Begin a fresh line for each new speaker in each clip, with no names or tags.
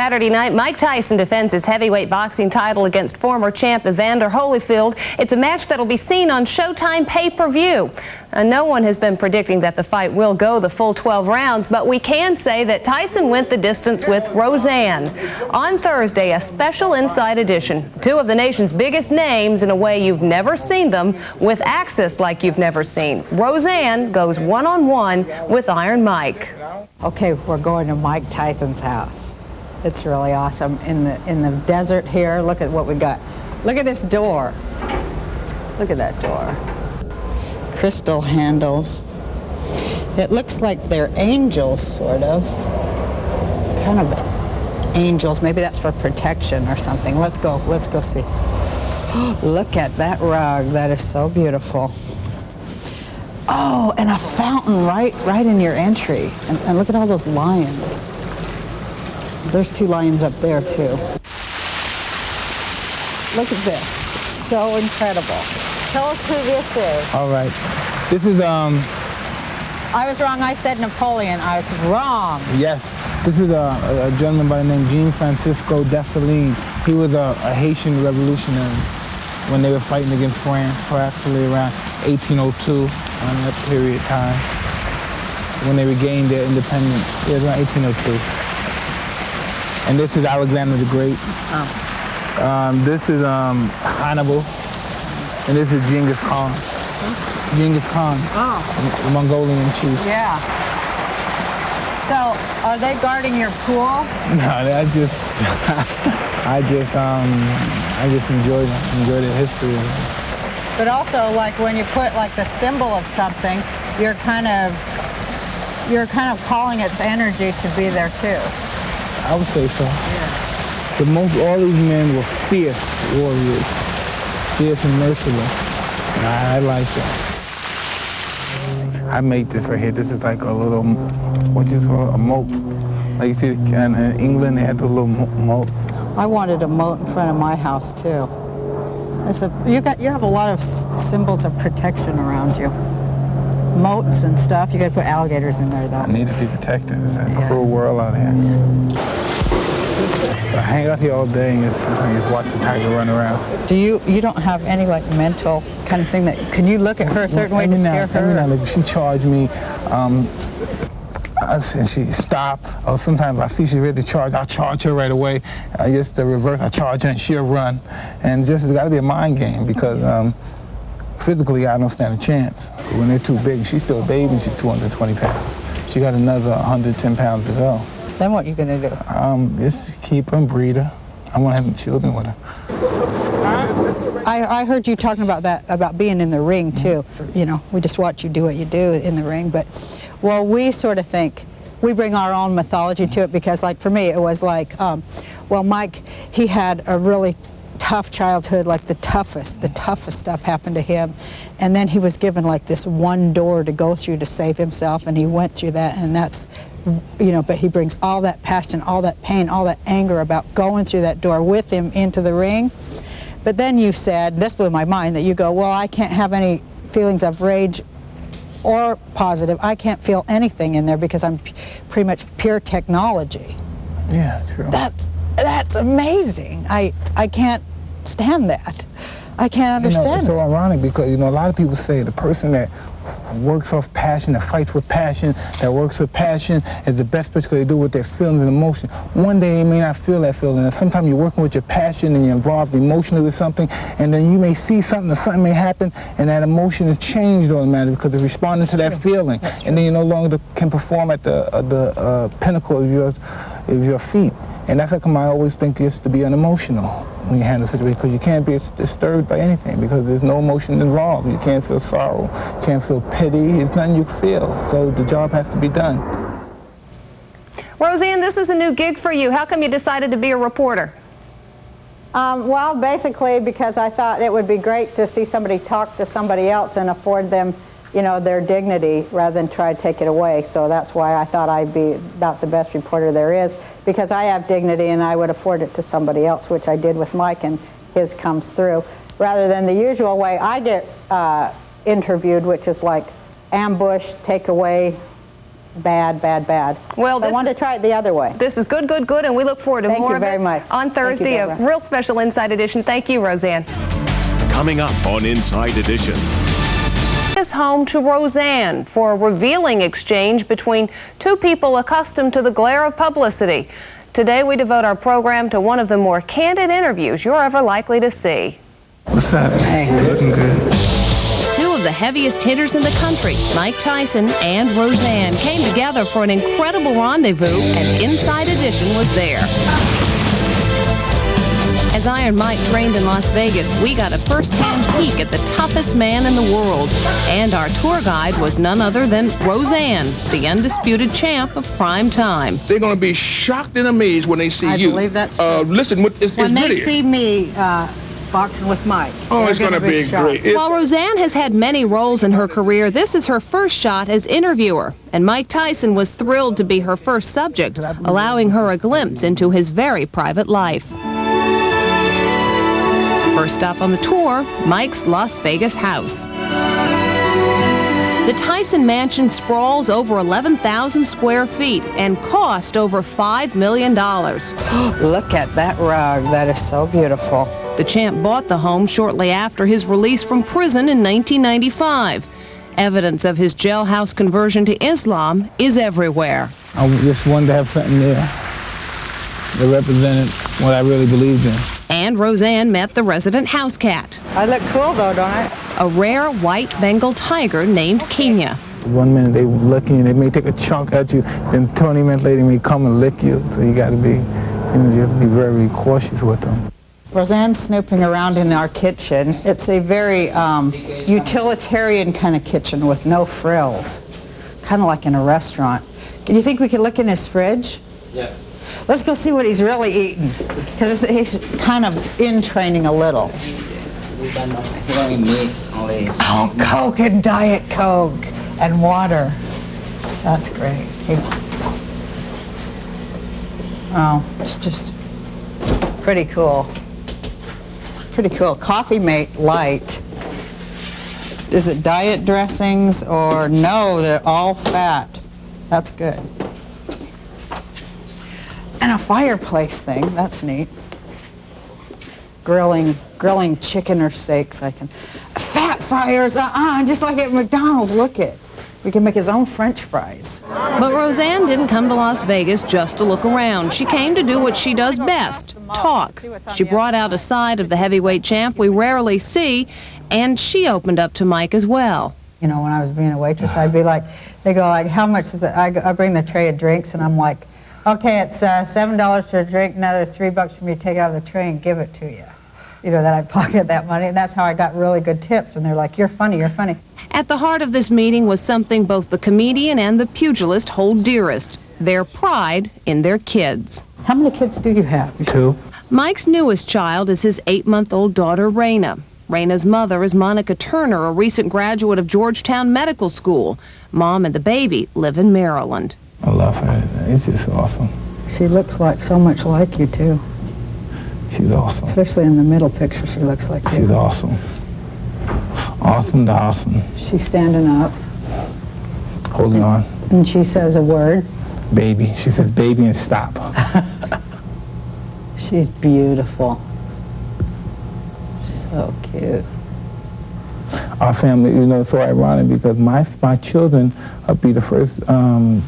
Saturday night, Mike Tyson defends his heavyweight boxing title against former champ Evander Holyfield. It's a match that'll be seen on Showtime pay-per-view. No one has been predicting that the fight will go the full 12 rounds, but we can say that Tyson went the distance with Roseanne. On Thursday, a special Inside Edition. Two of the nation's biggest names in a way you've never seen them, with access like you've never seen. Roseanne goes one-on-one with Iron Mike.
Okay, we're going to Mike Tyson's house. It's really awesome. In the desert here, look at what we got. Look at this door. Look at that door. Crystal handles. It looks like they're angels, sort of. Kind of angels. Maybe that's for protection or something. Let's go see. Look at that rug. That is so beautiful. Oh, and a fountain right in your entry. And look at all those lions. There's two lions up there, too. Look at this. It's so incredible. Tell us who this is.
All right. This is,
I was wrong. I said Napoleon. I was wrong.
Yes. This is a gentleman by the name Jean-Francois Dessalines. He was a Haitian revolutionary when they were fighting against France, practically around 1802, around that period of time, when they regained their independence. It was around 1802. And this is Alexander the Great. Oh. This is Hannibal, and this is Genghis Khan. Genghis Khan, the Mongolian chief.
Yeah. So, are they guarding your pool?
No, I just enjoy the history of it.
But also, like when you put like the symbol of something, you're kind of calling its energy to be there too.
I would say so.
Yeah.
All these men were fierce warriors, fierce and merciless. And I like that. I made this right here. This is like a little, what you call a moat. Like you see, in England they had the little moats.
I wanted a moat in front of my house too. You have a lot of symbols of protection around you. Moats and stuff. You got to put alligators in there though.
I need to be protected. It's a cruel world out here. So I hang out here all day and just watch the tiger run around.
You don't have any like mental kind of thing that, can you look at her a certain way to scare her?
Every now, she charged me, and she stopped, or sometimes I see she's ready to charge, I'll charge her right away. Just the reverse, I charge her and she'll run. And just, it's got to be a mind game because physically I don't stand a chance. When they're too big, she's still a baby and she's 220 pounds. She got another 110 pounds to go.
Then what are you going to do?
Just keep her and breed her. I want to have children with her.
I heard you talking about that, about being in the ring too. You know, we just watch you do what you do in the ring, but well, we sort of think, we bring our own mythology to it because like for me it was like, well Mike, he had a really tough childhood, like the toughest stuff happened to him, and then he was given like this one door to go through to save himself, and he went through that, and that's, you know, but he brings all that passion, all that pain, all that anger about going through that door with him into the ring. But then you said, this blew my mind, that you go, well, I can't have any feelings of rage or positive. I can't feel anything in there because I'm pretty much pure technology.
Yeah, true.
That's amazing. I can't stand that. I can't understand
it's so ironic because, you know, a lot of people say the person that works off passion, that fights with passion, that works with passion is the best person because they do with their feelings and emotion. One day they may not feel that feeling. And sometimes you're working with your passion and you're involved emotionally with something, and then you may see something or something may happen and that emotion is changed automatically because it's responding to that feeling. And then you no longer can perform at the pinnacle of your feat. And that's how come I always think it's to be unemotional when you handle a situation, because you can't be disturbed by anything because there's no emotion involved. You can't feel sorrow, you can't feel pity, it's nothing you feel. So the job has to be done.
Roseanne, this is a new gig for you. How come you decided to be a reporter?
Well, basically because I thought it would be great to see somebody talk to somebody else and afford them, you know, their dignity rather than try to take it away. So that's why I thought I'd be about the best reporter there is, because I have dignity and I would afford it to somebody else, which I did with Mike, and his comes through, rather than the usual way I get interviewed, which is like ambush, take away, bad, bad, bad.
Well,
I wanted to try it the other way.
This is good, good, good, and we look forward to
Thank
more
you
of
very
it
much.
on Thursday,
Thank you,
a real special Inside Edition. Thank you, Roseanne.
Coming up on Inside Edition.
Is home to Roseanne for a revealing exchange between two people accustomed to the glare of publicity. Today we devote our program to one of the more candid interviews you're ever likely to see.
What's up? Hey, looking good.
Two of the heaviest hitters in the country, Mike Tyson and Roseanne, came together for an incredible rendezvous, and Inside Edition was there. As Iron Mike trained in Las Vegas, we got a first-hand peek at the toughest man in the world. And our tour guide was none other than Roseanne, the undisputed champ of prime time.
They're going to be shocked and amazed when they see you.
I believe that's true.
Listen, it's
When they
video.
see me boxing with Mike,
Oh, it's going to be
shocked.
great.
While Roseanne has had many roles in her career, this is her first shot as interviewer. And Mike Tyson was thrilled to be her first subject, allowing her a glimpse into his very private life. First stop on the tour, Mike's Las Vegas house. The Tyson mansion sprawls over 11,000 square feet and cost over $5 million.
Look at that rug. That is so beautiful.
The champ bought the home shortly after his release from prison in 1995. Evidence of his jailhouse conversion to Islam is everywhere.
I just wanted to have something there that represented what I really believed in.
And Roseanne met the resident house cat,
I look cool, though, don't I?
a rare white Bengal tiger named Kenya.
1 minute they look you, they may take a chunk at you, then 20 minutes later they may come and lick you. So you got to be, you have to be very cautious with them.
Roseanne's snooping around in our kitchen. It's a very utilitarian kind of kitchen with no frills, kind of like in a restaurant. Do you think we could look in his fridge?
Yeah.
Let's go see what he's really eating, because he's kind of in training a little.
We don't eat meat, only.
Oh, Coke and Diet Coke and water. That's great. Oh, it's just pretty cool. Pretty cool. Coffee Mate Light. Is it diet dressings or no, they're all fat. That's good. And a fireplace thing, that's neat. Grilling chicken or steaks, I can. Fat fryers, just like at McDonald's, look it. We can make his own French fries.
But Roseanne didn't come to Las Vegas just to look around. She came to do what she does best, talk. She brought out a side of the heavyweight champ we rarely see, and she opened up to Mike as well.
You know, when I was being a waitress, I'd be like, they go like, how much is it? I bring the tray of drinks, and I'm like, okay, it's $7 for a drink, another $3 for me to take it out of the tray and give it to you. You know, that I pocket that money, and that's how I got really good tips, and they're like, you're funny, you're funny.
At the heart of this meeting was something both the comedian and the pugilist hold dearest, their pride in their kids.
How many kids do you have?
2.
Mike's newest child is his 8-month-old daughter, Raina. Raina's mother is Monica Turner, a recent graduate of Georgetown Medical School. Mom and the baby live in Maryland.
I love her. It's just awesome.
She looks like so much like you, too.
She's awesome.
Especially in the middle picture, she looks like you.
She's awesome. Awesome to awesome.
She's standing up,
Holding on.
and she says a word.
Baby. She says baby and stop.
She's beautiful. So cute.
Our family, you know, it's so ironic because my children will be the first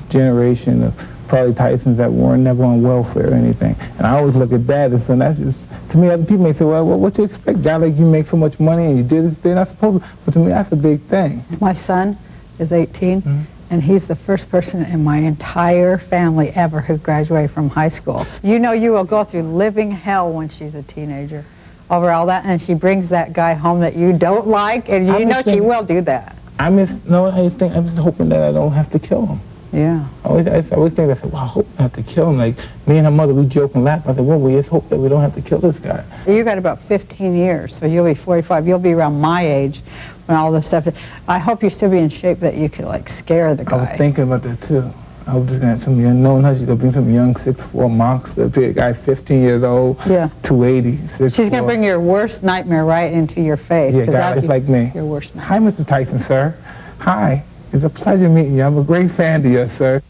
generation of probably Tysons that weren't never on welfare or anything. And I always look at that as, and that's just, to me, other people may say, well, what you expect? Guy like you make so much money and you did it, they're not supposed to. But to me, that's a big thing.
My son is 18, and he's the first person in my entire family ever who graduated from high school. You know you will go through living hell when she's a teenager over all that, and she brings that guy home that you don't like, and you know she will do that.
I'm just hoping that I don't have to kill him.
Yeah.
I always think, I said, well, I hope I have to kill him. Like, me and her mother, we joke and laugh. I said, well, we just hope that we don't have to kill this guy.
You got about 15 years, so you'll be 45. You'll be around my age when all this stuff. I hope you still be in shape that you could, like, scare the guy.
I was thinking about that, too. I was just going to have some young, knowing her, she's going to bring some young 6'4" monster, a big guy, 15 years old,
Yeah.
280, 6'4".
She's going to bring your worst nightmare right into your face.
Yeah,
'cause
guy just like me.
Your worst nightmare.
Hi, Mr. Tyson, sir. Hi. It's a pleasure meeting you. I'm a great fan of yours, sir.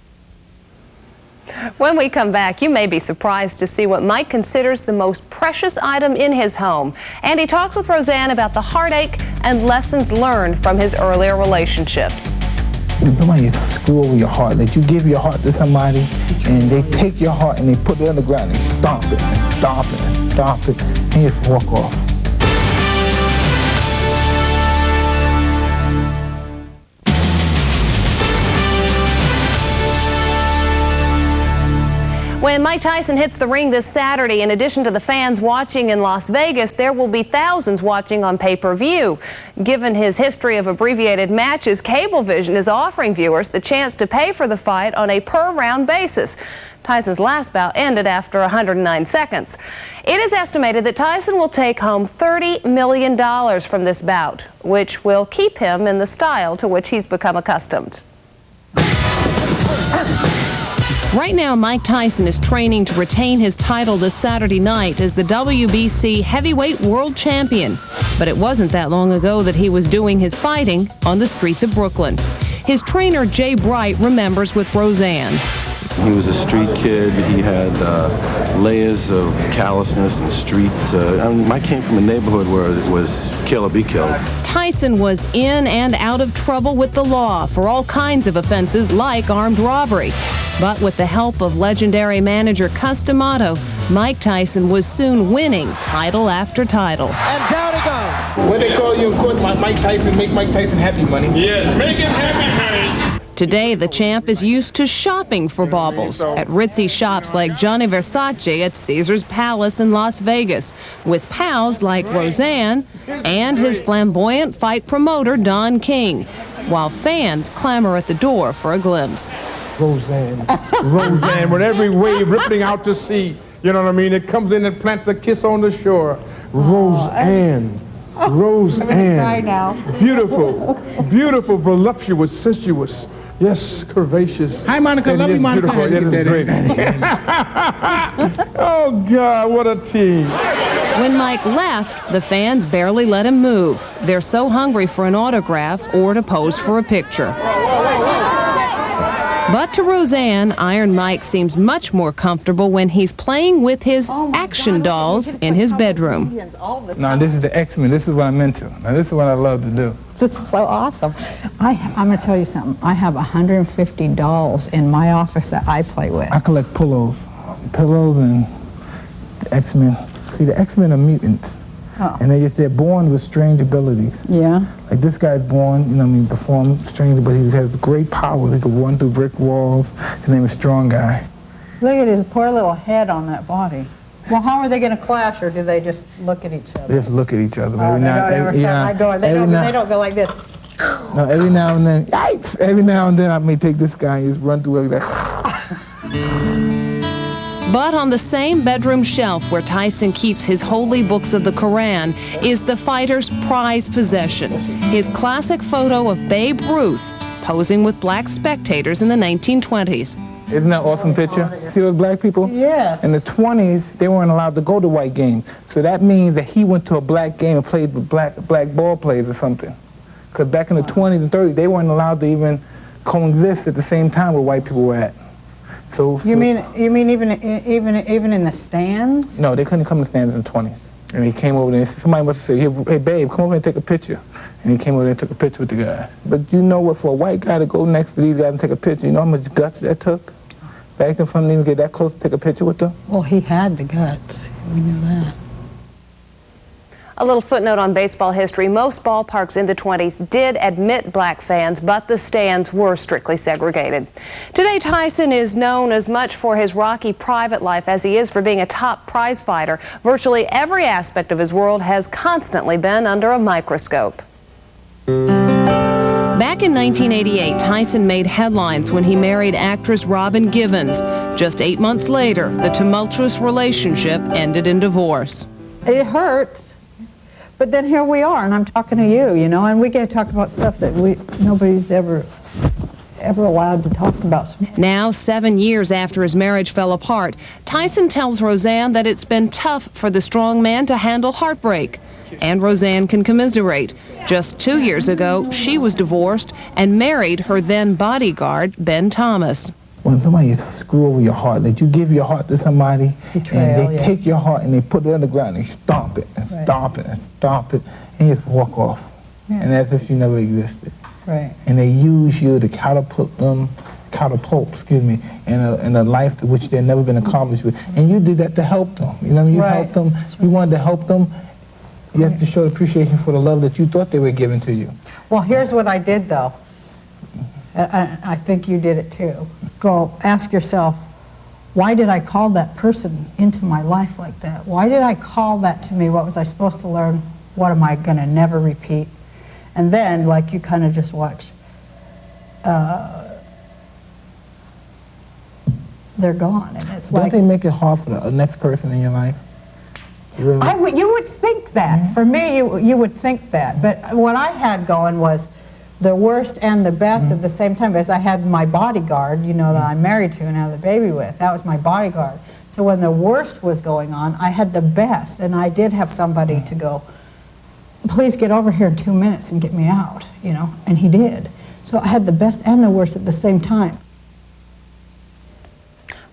When we come back, you may be surprised to see what Mike considers the most precious item in his home. And he talks with Roseanne about the heartache and lessons learned from his earlier relationships.
Somebody screw over your heart, that you give your heart to somebody, and they take your heart and they put it on the ground and stomp it, and stomp it, and stomp it, and you just walk off.
When Mike Tyson hits the ring this Saturday, in addition to the fans watching in Las Vegas, there will be thousands watching on pay-per-view. Given his history of abbreviated matches, Cablevision is offering viewers the chance to pay for the fight on a per-round basis. Tyson's last bout ended after 109 seconds. It is estimated that Tyson will take home $30 million from this bout, which will keep him in the style to which he's become accustomed. Right now, Mike Tyson is training to retain his title this Saturday night as the WBC heavyweight world champion. But it wasn't that long ago that he was doing his fighting on the streets of Brooklyn. His trainer, Jay Bright, remembers with Roseanne.
He was a street kid. He had layers of callousness and street. Mike came from a neighborhood where it was kill or be killed.
Tyson was in and out of trouble with the law for all kinds of offenses like armed robbery. But with the help of legendary manager Cus D'Amato, Mike Tyson was soon winning title after title.
And down he goes.
What they call you in court, Mike Tyson, make Mike Tyson happy money.
Yes, make him happy, honey.
Today, the champ is used to shopping for baubles at ritzy shops like Gianni Versace at Caesar's Palace in Las Vegas, with pals like Roseanne and his flamboyant fight promoter, Don King, while fans clamor at the door for a glimpse.
Roseanne, Roseanne, with every wave rippling out to sea, you know what I mean? It comes in and plants a kiss on the shore. Roseanne, Roseanne.
Right now.
Beautiful, beautiful, voluptuous, sensuous. Yes, curvaceous.
Hi, Monica. Love you, Monica.
Beautiful. It is great. Oh, God, what a team.
When Mike left, the fans barely let him move. They're so hungry for an autograph or to pose for a picture. But to Roseanne, Iron Mike seems much more comfortable when he's playing with his action dolls in his bedroom.
No, this is the X-Men. This is what I'm into. Now, this is what I love to do.
This is so awesome. I'm going to tell you something. I have 150 dolls in my office that I play with.
I collect pillows and the X-Men. See, the X-Men are mutants.
Oh.
And they're born with strange abilities.
Yeah.
Like this guy's born, you know what I mean, perform strangely, but he has great power. He can run through brick walls. His name is Strong Guy.
Look at his poor little head on that body. Well, how are they going to clash, or do they just look at each other?
They just look at each other.
They don't go like this.
No, every now and then, yikes! Every now and then I may take this guy and just run through everything.
But on the same bedroom shelf where Tyson keeps his holy books of the Quran is the fighter's prized possession, his classic photo of Babe Ruth posing with black spectators in the 1920s.
Isn't that an awesome picture? See those black people?
Yes.
In the 20s, they weren't allowed to go to white games. So that means that he went to a black game and played with black ball players or something. Because back in the 20s and 30s, they weren't allowed to even coexist at the same time where white people were at. So
You mean even in the stands?
No, they couldn't come to the stands in the 20s. And he came over there, somebody must have said, hey, babe, come over and take a picture. And he came over there and took a picture with the guy. But you know what, for a white guy to go next to these guys and take a picture, you know how much guts that took? Back then for him to even get that close to take a picture with them?
Well, he had the guts. We knew that.
A little footnote on baseball history. Most ballparks in the 20s did admit black fans, but the stands were strictly segregated. Today, Tyson is known as much for his rocky private life as he is for being a top prize fighter. Virtually every aspect of his world has constantly been under a microscope. Back in 1988, Tyson made headlines when he married actress Robin Givens. Just 8 months later, the tumultuous relationship ended in divorce.
It hurts. But then here we are, and I'm talking to you, you know, and we get to talk about stuff that nobody's ever
ever allowed to talk about.
Now, 7 years after his marriage fell apart, Tyson tells Roseanne that it's been tough for the strong man to handle heartbreak. And Roseanne can commiserate. Just 2 years ago, she was divorced and married her then bodyguard, Ben Thomas.
When somebody screw over your heart, that you give your heart to somebody,
Betrayal,
and they take your heart and they put it on the ground and they stomp it and stomp it and stomp it, and you just walk off. And as if you never existed.
Right.
And they use you to catapult, in a life to which they've never been accomplished with. And you did that to help them. You know, you helped them. You wanted to help them. You have to show appreciation for the love that you thought they were giving to you.
Well, here's what I did, though. I think you did it too. Go ask yourself, why did I call that person into my life like that? Why did I call that to me? What was I supposed to learn? What am I going to never repeat? And then, like, you kind of just watch. They're gone, and it's like...
Don't they make it hard for the next person in your life? Really?
You would think that. For me, you would think that. But what I had going was the worst and the best at the same time, because I had my bodyguard, you know, that I'm married to and have the baby with. That was my bodyguard. So when the worst was going on, I had the best, and I did have somebody to go, please get over here in 2 minutes and get me out, you know, and he did. So I had the best and the worst at the same time.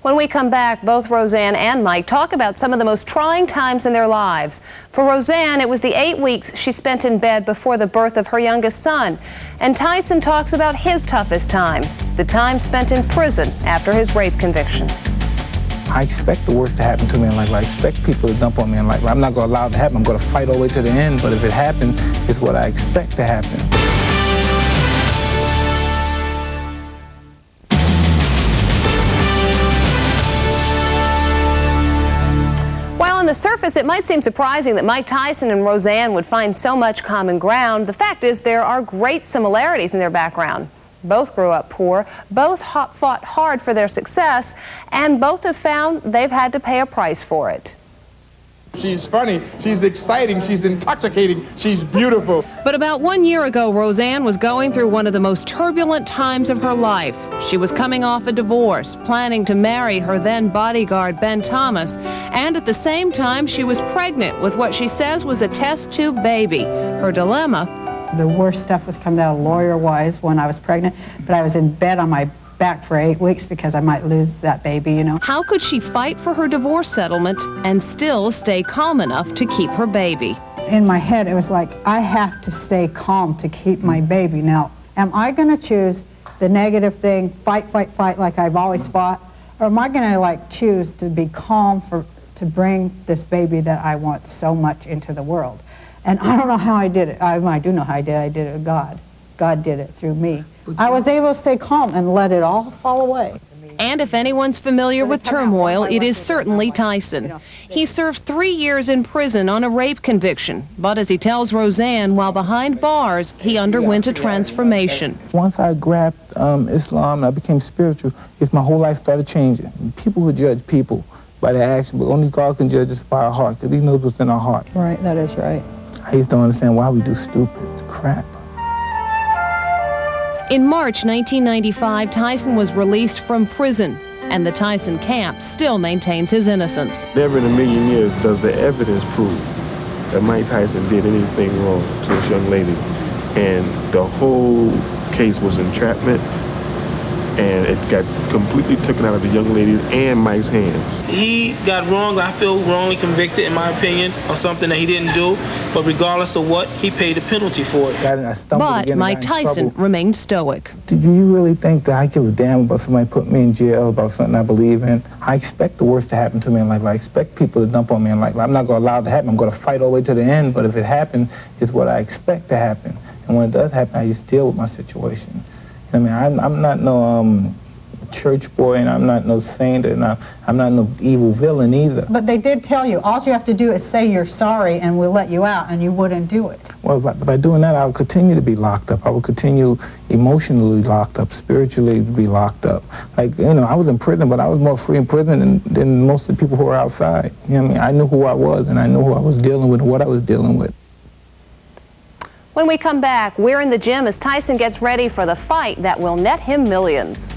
When we come back, both Roseanne and Mike talk about some of the most trying times in their lives. For Roseanne, it was the 8 weeks she spent in bed before the birth of her youngest son. And Tyson talks about his toughest time, the time spent in prison after his rape conviction.
I expect the worst to happen to me in life. I expect people to dump on me in life. I'm not going to allow it to happen. I'm going to fight all the way to the end. But if it happens, it's what I expect to happen.
On the surface, it might seem surprising that Mike Tyson and Roseanne would find so much common ground. The fact is, there are great similarities in their background. Both grew up poor, both fought hard for their success, and both have found they've had to pay a price for it.
She's funny, she's exciting, she's intoxicating, she's beautiful.
But about 1 year ago, Roseanne was going through one of the most turbulent times of her life. She was coming off a divorce, planning to marry her then bodyguard, Ben Thomas, and at the same time, she was pregnant with what she says was a test tube baby. Her dilemma:
the worst stuff was coming out lawyer-wise when I was pregnant, but I was in bed on my back for 8 weeks because I might lose that baby, you know.
How could she fight for her divorce settlement and still stay calm enough to keep her baby?
In my head, it was like, I have to stay calm to keep my baby. Now, am I going to choose the negative thing, fight, fight, fight, like I've always fought? Or am I going to, like, choose to be calm to bring this baby that I want so much into the world? And I don't know how I did it. I do know how I did it. I did it with God. God did it through me. I was able to stay calm and let it all fall away.
And if anyone's familiar with turmoil, it is certainly Tyson. He served 3 years in prison on a rape conviction, but as he tells Roseanne, while behind bars, he underwent a transformation.
Once I grabbed Islam and I became spiritual, my whole life started changing. People who judge people by their action, but only God can judge us by our heart, because he knows what's in our heart.
Right, that is right.
I just don't understand why we do stupid crap.
In March 1995, Tyson was released from prison, and the Tyson camp still maintains his innocence.
Never in a million years does the evidence prove that Mike Tyson did anything wrong to this young lady. And the whole case was entrapment, and it got completely taken out of the young lady and Mike's hands.
He got wronged, I feel wrongly convicted, in my opinion, of something that he didn't do. But regardless of what, he paid a penalty for it.
But Mike Tyson remained stoic.
Do you really think that I give a damn about somebody putting me in jail about something I believe in? I expect the worst to happen to me in life. I expect people to dump on me in life. I'm not going to allow it to happen. I'm going to fight all the way to the end. But if it happens, it's what I expect to happen. And when it does happen, I just deal with my situation. I mean, I'm not no church boy, and I'm not no saint, and I'm not no evil villain either.
But they did tell you, all you have to do is say you're sorry and we'll let you out, and you wouldn't do it.
Well, by doing that, I would continue to be locked up. I would continue emotionally locked up, spiritually be locked up. Like, you know, I was in prison, but I was more free in prison than most of the people who were outside. You know what I mean? I knew who I was, and I knew who I was dealing with and what I was dealing with.
When we come back, we're in the gym as Tyson gets ready for the fight that will net him millions.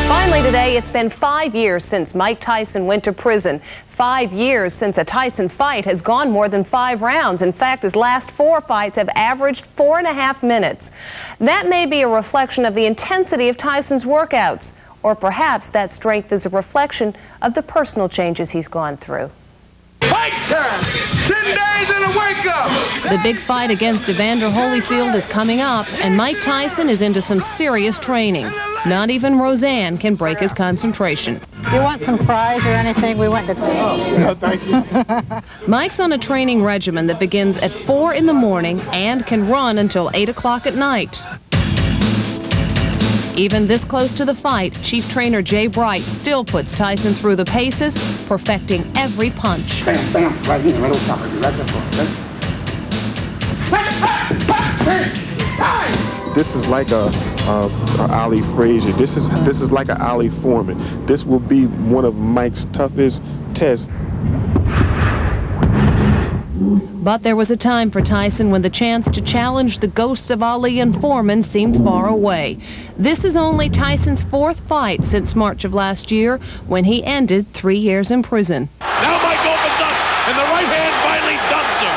Finally today, it's been 5 years since Mike Tyson went to prison. 5 years since a Tyson fight has gone more than 5 rounds. In fact, his last 4 fights have averaged 4.5 minutes. That may be a reflection of the intensity of Tyson's workouts, or perhaps that strength is a reflection of the personal changes he's gone through.
Fight time! 10 days in a wake-up!
The big fight against Evander Holyfield is coming up, and Mike Tyson is into some serious training. Not even Roseanne can break his concentration.
You want some fries or anything? We went to...
No, thank you.
Mike's on a training regimen that begins at 4 in the morning and can run until 8 o'clock at night. Even this close to the fight, Chief Trainer Jay Bright still puts Tyson through the paces, perfecting every punch.
Bam, bam, right here, right over top of you, right there.
This is like a Ali Frazier. This is like a Ali Foreman. This will be one of Mike's toughest tests.
But there was a time for Tyson when the chance to challenge the ghosts of Ali and Foreman seemed far away. This is only Tyson's 4th fight since March of last year, when he ended 3 years in prison.
Now Mike opens up, and the right hand finally dumps him.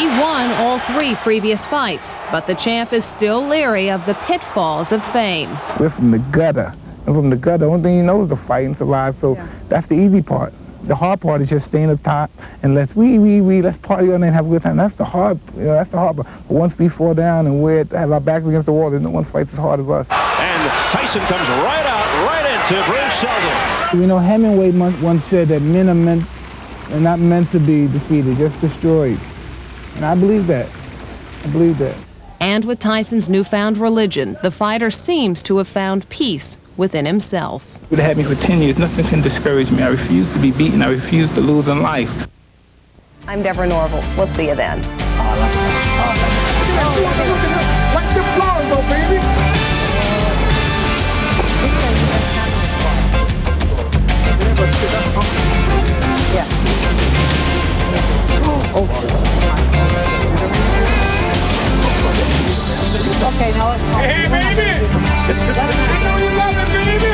He won all 3 previous fights, but the champ is still leery of the pitfalls of fame.
We're from the gutter. And from the gutter, the only thing you know is to fight and survive, so that's the easy part. The hard part is just staying up top and let's party all night and have a good time. That's the hard, that's the hard part. But once we fall down and we have our backs against the wall, no one fights as hard as us.
And Tyson comes right out, right into Bruce Seldon.
You know, Hemingway once said that men are not meant to be defeated, just destroyed. And I believe that. I believe that.
And with Tyson's newfound religion, the fighter seems to have found peace within himself.
It had me for 10 years. Nothing can discourage me. I refuse to be beaten. I refuse to lose in life.
I'm Deborah Norville. We'll see you then.
Let the floor go, baby!
Okay, now let's talk.
Hey, baby! I know you love it, baby!